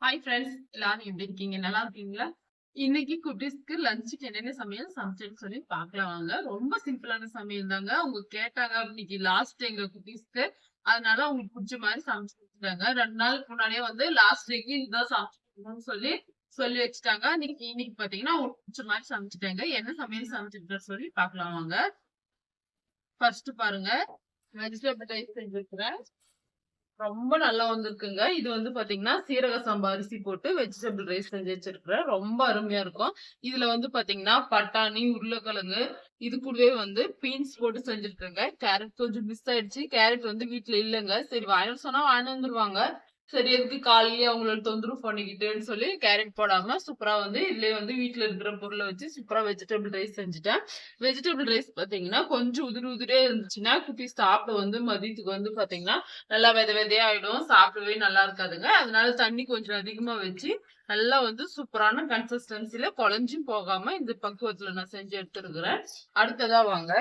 Hi friends, எல்லாரும் எப்படி இருக்கீங்க? நல்லா இருக்கீங்களா? இன்னைக்கு குட்டீஸ்க்கு லஞ்சுக்கு என்னென்ன சமையல் சமைச்சேன்னு சொல்லி பார்க்கலாம் வாங்க. ரொம்ப சிம்பிளான சமையல் தாங்க. அவங்க கேட்டாங்க இன்னைக்கு லாஸ்ட் எங்க குட்டீஸ்க்கு. அதனால அவங்களுக்கு பிடிச்ச மாதிரி சமைச்சு கொடுத்துட்டாங்க. 2 நாளுக்கு முன்னாடியே வந்து லாஸ்ட் டேக்கு இதுதான் சமைச்சு கொடுக்கணும்னு சொல்லி சொல்லி வச்சுட்டாங்க. இன்னைக்கு இன்னைக்கு பாத்தீங்கன்னா அவங்களுக்கு பிடிச்ச மாதிரி சமைச்சிட்டாங்க. என்ன சமையல் சமைச்சிருக்கேன்னு சொல்லி பார்க்கலாம் வாங்க. ஃபர்ஸ்ட் பாருங்க, வெஜிடபிள் ரைஸ் செஞ்சிருக்கிறேன். ரொம்ப நல்லா வந்திருக்குங்க. இது வந்து பாத்தீங்கன்னா, சீரக சம்பா அரிசி போட்டு வெஜிடபிள் ரைஸ் செஞ்சு வச்சிருக்கிறேன். ரொம்ப அருமையா இருக்கும். இதுல வந்து பாத்தீங்கன்னா, பட்டாணி, உருளைக்கிழங்கு, இது கூடவே வந்து பீன்ஸ் போட்டு செஞ்சிருக்கேங்க. கேரட் கொஞ்சம் மிஸ் ஆயிடுச்சு. கேரட் வந்து வீட்ல இல்லங்க. சரி வாங்கிட்டு வர சொன்னா வாங்கிட்டு வந்துருவாங்க. சரி எதுக்கு காலையிலேயே அவங்கள தொந்தரவு பண்ணிக்கிட்டுன்னு சொல்லி கேரட் போடாம சூப்பரா வந்து இதுலயே வந்து வீட்ல இருக்கிற பொருள வச்சு சூப்பரா வெஜிடபிள் ரைஸ் செஞ்சுட்டேன். வெஜிடபிள் ரைஸ் பாத்தீங்கன்னா, கொஞ்சம் உதிரி உதிரியா இருந்துச்சுன்னா, குட்டீஸ் சாப்பிட வந்து மதியத்துக்கு வந்து பாத்தீங்கன்னா, நல்லா வித விதையா ஆயிடும். சாப்பிடவே நல்லா இருக்காதுங்க. அதனால தண்ணி கொஞ்சம் அதிகமா வச்சு, நல்லா வந்து சூப்பரான கன்சிஸ்டன்சில குழஞ்சும் போகாம இந்த பக்குவத்துல நான் செஞ்சு எடுத்துருக்கிறேன். அடுத்ததா வாங்க.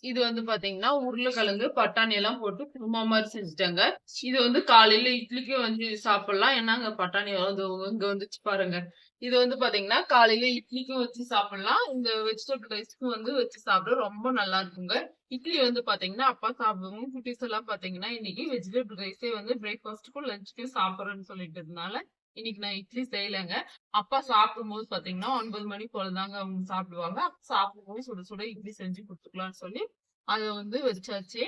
இது வந்து பாத்தீங்கன்னா, உருளைக்கிழங்கு, பட்டாணி எல்லாம் போட்டு குருமா மாரி செஞ்சுட்டேங்க. இது வந்து காலையில இட்லிக்கு வந்து சாப்பிடலாம். ஏன்னா, அங்க பட்டாணி வந்து இங்க வந்துச்சு பாருங்க. இது வந்து பாத்தீங்கன்னா, காலையில இட்லிக்கும் வச்சு சாப்பிடலாம். இந்த வெஜிடபிள் ரைஸ்க்கும் வந்து வச்சு சாப்பிட ரொம்ப நல்லா இருக்குங்க. இட்லி வந்து பாத்தீங்கன்னா, அப்பா சாப்பிடுவாங்க. குட்டீஸ் எல்லாம் பாத்தீங்கன்னா, இன்னைக்கு வெஜிடபிள் ரைஸே வந்து பிரேக்ஃபாஸ்ட்டுக்கும், லஞ்சுக்கும் சாப்பிடுறேன்னு சொல்லிட்டதுனால, இன்னைக்கு நான் இட்லி செய்யலங்க. அப்பா சாப்பிடும்போது பாத்தீங்கன்னா, 9 மணி போல தாங்க அவங்க சாப்பிடுவாங்க. அப்ப சாப்பிடும்போது சுட சுட இட்லி செஞ்சு குடுத்துக்கலாம்னு சொல்லி, அத வந்து வச்சாச்சு.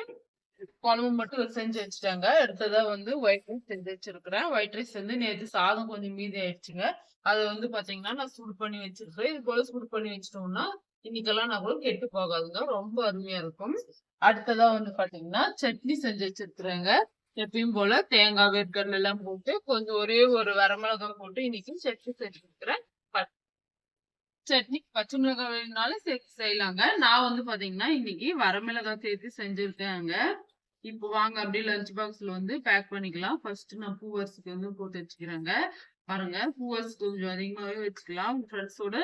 குழம்பு மட்டும் செஞ்சு வச்சுட்டாங்க. அடுத்ததா வந்து ஒயிட் ரைஸ் செஞ்சு வச்சிருக்கிறேன். ஒயிட் ரைஸ் வந்து நேத்து சாதம் கொஞ்சம் மீதி ஆயிடுச்சுங்க. அத வந்து பாத்தீங்கன்னா, நான் சூடு பண்ணி வச்சிருக்கிறேன். இது போல சூடு பண்ணி வச்சுட்டோம்னா, இன்னைக்கெல்லாம் நான் கூட கெட்டு போகாதுங்க. ரொம்ப அருமையா இருக்கும். அடுத்ததா வந்து பாத்தீங்கன்னா, சட்னி செஞ்சு வச்சிருக்கிறேங்க. எப்பயும் போல தேங்காய், வேர்க்கடலை எல்லாம் போட்டு கொஞ்சம் ஒரே ஒரு வரமிளகாய் போட்டு இன்னைக்கு சட்னி செஞ்சிருக்கிறேன். சட்னிக்கு பச்சை மிளகாய் வேணும்னாலும் சேர்த்து செய்யலாங்க. நான் வந்து பாத்தீங்கன்னா, இன்னைக்கு வரமிளகாய் சேர்த்து செஞ்சிருக்கேங்க. இப்போ வாங்க அப்படியே லஞ்ச் பாக்ஸ்ல வந்து பேக் பண்ணிக்கலாம். ஃபர்ஸ்ட் நான் பூவரிசிக்கு வந்து போட்டு வச்சுக்கிறேங்க. பாருங்க, பூவரிசி கொஞ்சம் அதிகமாவே வச்சுக்கலாம். உங்க ஃப்ரெண்ட்ஸோட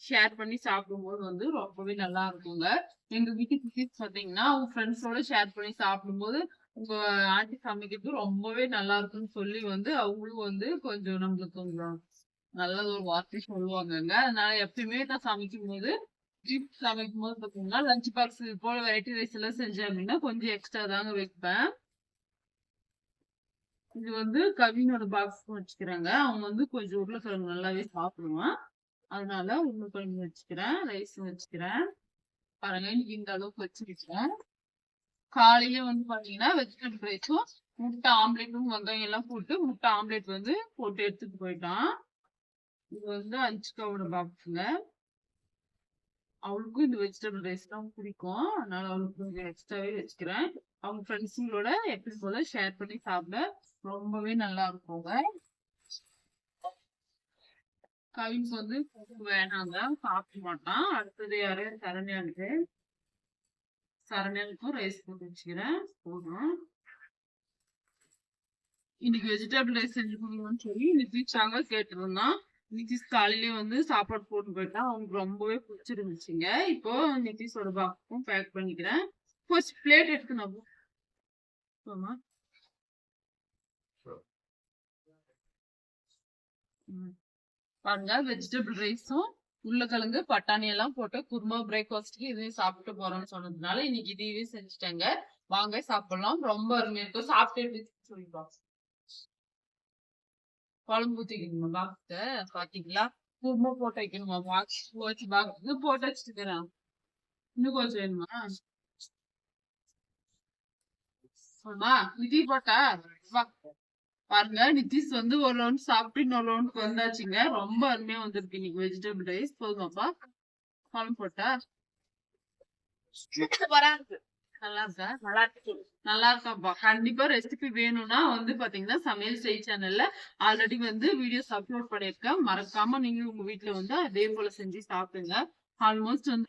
ஷேர் பண்ணி சாப்பிடும்போது வந்து ரொம்பவே நல்லா இருக்குங்க. எங்க வீட்டு குட்டீஸ் பாத்தீங்கன்னா, உங்க ஃப்ரெண்ட்ஸோட ஷேர் பண்ணி சாப்பிடும்போது உங்க ஆண்டி சமைக்கிறது ரொம்பவே நல்லா இருக்குன்னு சொல்லி வந்து அவங்களும் வந்து கொஞ்சம் நம்மளுக்கு கொஞ்சம் நல்ல ஒரு வார்த்தை சொல்லுவாங்கங்க. அதனால எப்பயுமே நான் சமைக்கும்போது, சமைக்கும்போது பாத்தீங்கன்னா, லஞ்ச் பாக்ஸ் இது போல வெரைட்டி ரைஸ் எல்லாம் செஞ்சேன் அப்படின்னா, கொஞ்சம் எக்ஸ்ட்ரா தாங்க வைப்பேன். இது வந்து கவினோட பாக்ஸ் வச்சுக்கிறேங்க. அவன் வந்து கொஞ்சம் உருளைக்கிழங்கு நல்லாவே சாப்பிடுவான். அதனால உருளைக்கிழங்கு வச்சுக்கிறேன். ரைஸ் வச்சுக்கிறேன். பாருங்க இன்னைக்கு இந்த அளவுக்கு வச்சிருக்கேன். காலையில வந்து பாத்தீங்கன்னா, வெஜிடபிள் ரைஸும், முட்டை ஆம்லெட்டும் வெங்காயம் எல்லாம் போட்டு முட்டை ஆம்லெட் வந்து போட்டு எடுத்துட்டு போயிட்டான். இது வந்து அன்சிகாவோட பாக்ஸுங்க. அவளுக்கும் இந்த வெஜிடபிள் ரைஸ் தான் பிடிக்கும். அதனால அவளுக்கு கொஞ்சம் எக்ஸ்ட்ராவே வச்சுக்கிறேன். அவங்க ஃப்ரெண்ட்ஸுங்களோட எப்பயும் போல ஷேர் பண்ணி சாப்பிட ரொம்பவே நல்லா இருக்குங்க. கவின்ஸ் வந்து வேணாங்க, சாப்பிட மாட்டான். அடுத்தது யாரு? சரண்யானுக்கு. சரண்யானுக்கும் ரைஸ் போட்டு வச்சுக்கிறேன். போதும். இன்னைக்கு வெஜிடபிள் ரைஸ் செஞ்சு கொடுங்கன்னு சொல்லி நிதிஷாங்க கேட்டிருந்தான். நிதிஷ் காலையிலேயே வந்து சாப்பாடு போட்டு போயிட்டான். அவனுக்கு ரொம்பவே பிடிச்சிருந்துச்சுங்க. இப்போ நிதிஷோட பாக்ஸும் பேக் பண்ணிக்கிறேன். ஃபர்ஸ்ட் பிளேட் எடுக்கணும். போமா. பாருங்க, வெஜிடபிள் ரைஸும் உருளைக்கிழங்கு பட்டாணி எல்லாம் போட்டு குருமா பிரேக்ஃபாஸ்ட்க்கு இதையும் சாப்பிட்டு போறோம்னு சொன்னதுனால இன்னைக்கு இதையவே செஞ்சுட்டேங்க. வாங்க சாப்பிடலாம். ரொம்ப அருமையா இருக்கும். சாப்பிட்டு சொல்லிப்பாங்க. குழம்பு ஊத்திக்கணுமா பாக்ஸ? பாத்தீங்களா? குருமா போட்டு வைக்கணுமா பாக்ஸ்? வச்சு பாக்ஸ் இது போட்டு வச்சுட்டு இருக்கிறேன். இன்னும் கொஞ்சம் வேணுமா? சொல்லுமா நிதி போட்டா? வா. பாருங்க, நிதிஷ் வந்து ஒரு ரவுண்ட் சாப்பிட்டு இன்னொரு ரவுண்டுக்கு வந்தாச்சுங்க. ரொம்ப அருமையா வந்திருக்கு இன்னைக்கு வெஜிடபிள் ரைஸ். போதுமாப்பா? குழம்பு போட்டா சூப்பரா இருக்கு. நல்லா இருக்கா? நல்லா இருக்கு. நல்லா இருக்காப்பா. கண்டிப்பா ரெசிபி வேணும்னா வந்து பாத்தீங்கன்னா, சமையல் செய் சேனல்ல ஆல்ரெடி வந்து வீடியோஸ் அப்லோட் பண்ணிருக்கேன். மறக்காம நீங்களும் உங்க வீட்ல வந்து அதே போல செஞ்சு சாப்பிடுங்க. ஆல்மோஸ்ட் வந்து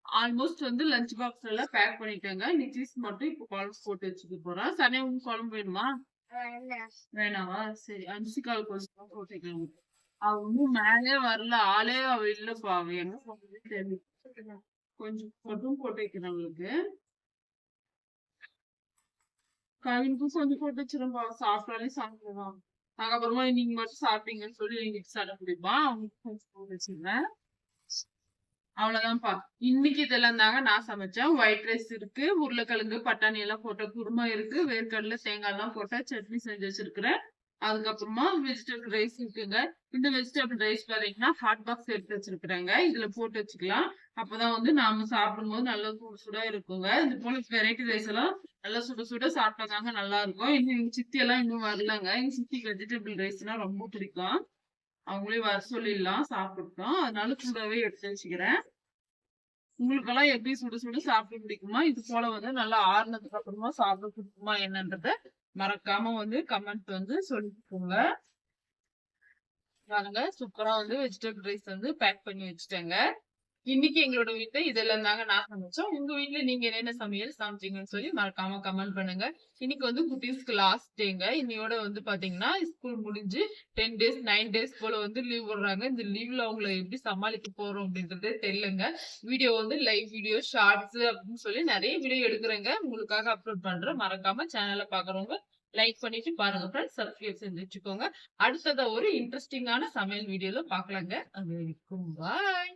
ஆல்மோஸ்ட் வந்து லஞ்ச் பாக்ஸ் எல்லாம் பேக் பண்ணிட்டேங்க. நிதிஷ் மட்டும் இப்ப குழம்பு போட்டு வச்சுக்க போறான். சனியா உங்க குழம்பு வேணுமா? வேணாவா? சரி, அன்சிகாவுக்கு கொஞ்சம் போட்டு வைக்கலாம். அவ இன்னும் மேலே வரல. ஆளே அவ இல்லப்பா. அவ எங்க போனதே தெரியல. கொஞ்சம் மட்டும் போட்டு வைக்கிறேன் அவளுக்கு. கவினுக்கும் கொஞ்சம் போட்டு வச்சிருப்பா, சாப்பிட்டாலே சாப்பிடுவான். அதுக்கப்புறமா நீங்க மட்டும் சாப்பிட்டீங்கன்னு சொல்லி எங்களுக்கு சடை பிடிப்பான், அவனுக்கு கொஞ்சம் போட்டு வச்சிருந்தேன். அவ்வளவுதான்ப்பா. இன்னைக்கு இதெல்லாம் தாங்க நான் சமைச்சேன். ஒயிட் ரைஸ் இருக்கு, உருளைக்கிழங்கு பட்டாணி எல்லாம் போட்ட குருமா இருக்கு, வேர்க்கடலை தேங்காய் எல்லாம் போட்ட சட்னி செஞ்சு வச்சிருக்கிறேன். அதுக்கப்புறமா வெஜிடபிள் ரைஸ் இருக்குங்க. இந்த வெஜிடபிள் ரைஸ் பாத்தீங்கன்னா ஹாட் பாக்ஸ் எடுத்து வச்சிருக்கிறேங்க. இதுல போட்டு வச்சுக்கலாம். அப்பதான் வந்து நாம சாப்பிடும்போது நல்லா சுட சுட இருக்குங்க. இது போல வெரைட்டி ரைஸ் எல்லாம் நல்லா சுட சுட சாப்பிட்டாதாங்க நல்லா இருக்கும். இன்னும் எங்க சித்தி எல்லாம் இன்னும் வரலங்க. எங்க சித்திக்கு வெஜிடபிள் ரைஸ்னா ரொம்ப பிடிக்கும். அவங்களே வர சொல்லிடலாம் சாப்பிட்டோம். அதனால சூடாவே எடுத்து வச்சுக்கிறேன். உங்களுக்கெல்லாம் எப்படி சுட சுட சாப்பிட பிடிக்குமா? இது போல வந்து நல்லா ஆறுனதுக்கு அப்புறமா சாப்பிட பிடிக்குமா என்னன்றத மறக்காம வந்து கமெண்ட் வந்து சொல்லிக்கோங்க. பாருங்க சூப்பரா வந்து வெஜிடபிள் ரைஸ் வந்து பேக் பண்ணி வச்சுட்டேங்க. இன்னைக்கு எங்களோட வீட்ல இதெல்லாம் தாங்க நான் சமைச்சோம். உங்க வீட்ல நீங்க என்னென்ன சமையல் சமைச்சீங்கன்னு சொல்லி மறக்காம கமெண்ட் பண்ணுங்க. இன்னைக்கு வந்து குட்டீஸ்க்கு லாஸ்ட் டேங்க. இன்னையோட வந்து பாத்தீங்கன்னா ஸ்கூல் முடிஞ்சு 10 டேஸ் 9 டேஸ் போல வந்து லீவ் விடுறாங்க. இந்த லீவ்ல அவங்கள எப்படி சமாளிக்க போறோம் அப்படின்றதே தெரியலங்க. வீடியோ வந்து லைவ் வீடியோ ஷார்ட்ஸ் அப்படின்னு சொல்லி நிறைய வீடியோ எடுக்கிறேங்க. உங்களுக்காக அப்லோட் பண்றேன். மறக்காம சேனலை பாக்குறவங்க லைக் பண்ணிட்டு பாருங்க ஃப்ரெண்ட்ஸ். சப்ஸ்கிரைப் செஞ்சு வச்சுக்கோங்க. அடுத்ததா ஒரு இன்ட்ரெஸ்டிங்கான சமையல் வீடியோல பாக்கலாங்க. அது வரைக்கும் பாய்.